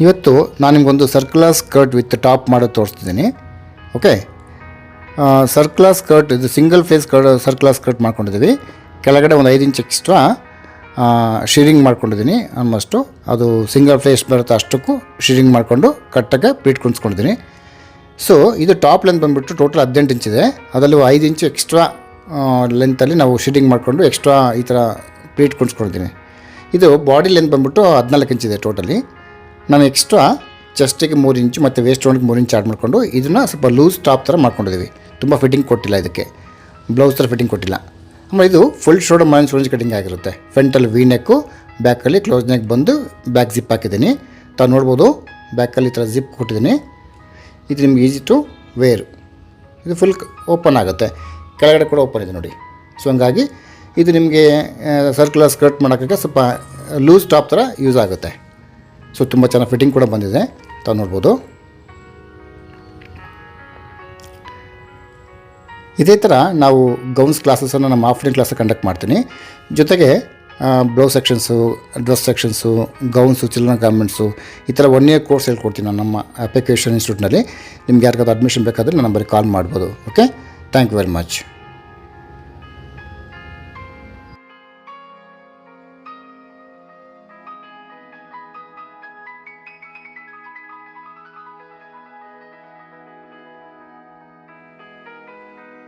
ಇವತ್ತು ನಾನು ನಿಮಗೊಂದು ಸರ್ಕ್ಯುಲರ್ ಸ್ಕರ್ಟ್ ವಿತ್ ಟಾಪ್ ಮಾಡೋದು ತೋರಿಸ್ತಿದ್ದೀನಿ. ಓಕೆ, ಸರ್ಕ್ಯುಲರ್ ಸ್ಕರ್ಟ್ ಇದು ಸಿಂಗಲ್ ಫೇಸ್ ಸರ್ಕ್ಯುಲರ್ ಸ್ಕರ್ಟ್ ಮಾಡ್ಕೊಂಡಿದ್ದೀವಿ. ಕೆಳಗಡೆ ಒಂದು 5 ಇಂಚ್ ಎಕ್ಸ್ಟ್ರಾ ಶೀರಿಂಗ್ ಮಾಡ್ಕೊಂಡಿದ್ದೀನಿ. ಆಲ್ಮೋಸ್ಟು ಅದು ಸಿಂಗಲ್ ಫೇಸ್ ಬರುತ್ತೆ ಅಷ್ಟಕ್ಕೂ ಶೀರಿಂಗ್ ಮಾಡಿಕೊಂಡು ಕಟ್ಟಕ್ಕೆ ಪ್ಲೀಟ್ ಕುಣಿಸ್ಕೊಂಡಿದ್ದೀನಿ. ಸೊ ಇದು ಟಾಪ್ ಲೆಂತ್ ಬಂದುಬಿಟ್ಟು ಟೋಟಲ್ 18 ಇಂಚ್ ಇದೆ. ಅದರಲ್ಲಿ 5 ಇಂಚು ಎಕ್ಸ್ಟ್ರಾ ಲೆಂತಲ್ಲಿ ನಾವು ಶೀರಿಂಗ್ ಮಾಡಿಕೊಂಡು ಎಕ್ಸ್ಟ್ರಾ ಈ ಥರ ಪ್ಲೀಟ್ ಕುಣಿಸ್ಕೊಂಡಿದ್ದೀನಿ. ಇದು ಬಾಡಿ ಲೆಂತ್ ಬಂದುಬಿಟ್ಟು 14 ಇಂಚಿದೆ ಟೋಟಲಿ. ನಾನು ಎಕ್ಸ್ಟ್ರಾ ಚೆಸ್ಟಿಗೆ 3 ಇಂಚು ಮತ್ತು ವೇಸ್ಟ್ ರೌಂಡ್ಗೆ 3 ಇಂಚ್ ಆ್ಯಡ್ ಮಾಡಿಕೊಂಡು ಇದನ್ನು ಸ್ವಲ್ಪ ಲೂಸ್ ಟಾಪ್ ಥರ ಮಾಡ್ಕೊಂಡಿದ್ದೀವಿ. ತುಂಬ ಫಿಟ್ಟಿಂಗ್ ಕೊಟ್ಟಿಲ್ಲ, ಇದಕ್ಕೆ ಬ್ಲೌಸ್ ಥರ ಫಿಟ್ಟಿಂಗ್ ಕೊಟ್ಟಿಲ್ಲ. ಆಮೇಲೆ ಇದು full shoulder minus range cutting ಆಗಿರುತ್ತೆ. ಫ್ರಂಟಲ್ಲಿ ವಿ ನೆಕ್ಕು, ಬ್ಯಾಕಲ್ಲಿ ಕ್ಲೋಸ್ ನೆಕ್ ಬಂದು ಬ್ಯಾಕ್ ಜಿಪ್ ಹಾಕಿದ್ದೀನಿ. ತಾವು ನೋಡ್ಬೋದು ಬ್ಯಾಕಲ್ಲಿ ಈ ಥರ ಜಿಪ್ ಕೊಟ್ಟಿದ್ದೀನಿ. ಇದು ನಿಮ್ಗೆ ಈಸಿ ಟು ವೇರ್. ಇದು ಫುಲ್ ಓಪನ್ ಆಗುತ್ತೆ, ಕೆಳಗಡೆ ಕೂಡ ಓಪನ್ ಇದೆ ನೋಡಿ. ಸೊ ಹಂಗಾಗಿ ಇದು ನಿಮಗೆ ಸರ್ಕ್ಯುಲರ್ ಸ್ಕರ್ಟ್ ಮಾಡೋಕ್ಕೆ ಸ್ವಲ್ಪ ಲೂಸ್ ಟಾಪ್ ಥರ ಯೂಸ್ ಆಗುತ್ತೆ. ಸೊ ತುಂಬ ಚೆನ್ನಾಗಿ ಫಿಟ್ಟಿಂಗ್ ಕೂಡ ಬಂದಿದೆ, ತಾವು ನೋಡ್ಬೋದು. ಇದೇ ಥರ ನಾವು ಗೌನ್ಸ್ ಕ್ಲಾಸಸನ್ನು ನಮ್ಮ ಆಫ್ಲೈನ್ ಕ್ಲಾಸ್ ಕಂಡಕ್ಟ್ ಮಾಡ್ತೀನಿ. ಜೊತೆಗೆ blouse sections, dress sections, gowns, children garments ಈ ಥರ 1 ಇಯರ್ ಕೋರ್ಸ್ ಹೇಳ್ಕೊಡ್ತೀನಿ ನಾನು ನಮ್ಮ ಅಪ್ಲಿಕೇಶನ್ ಇನ್ಸ್ಟಿಟ್ಯೂಟ್ನಲ್ಲಿ. ನಿಮ್ಗೆ ಯಾರಿಗಾದ್ರು ಅಡ್ಮಿಷನ್ ಬೇಕಾದರೆ ನನ್ನ ನಂಬರಿಗೆ ಕಾಲ್ ಮಾಡ್ಬೋದು. Okay, thank you very much.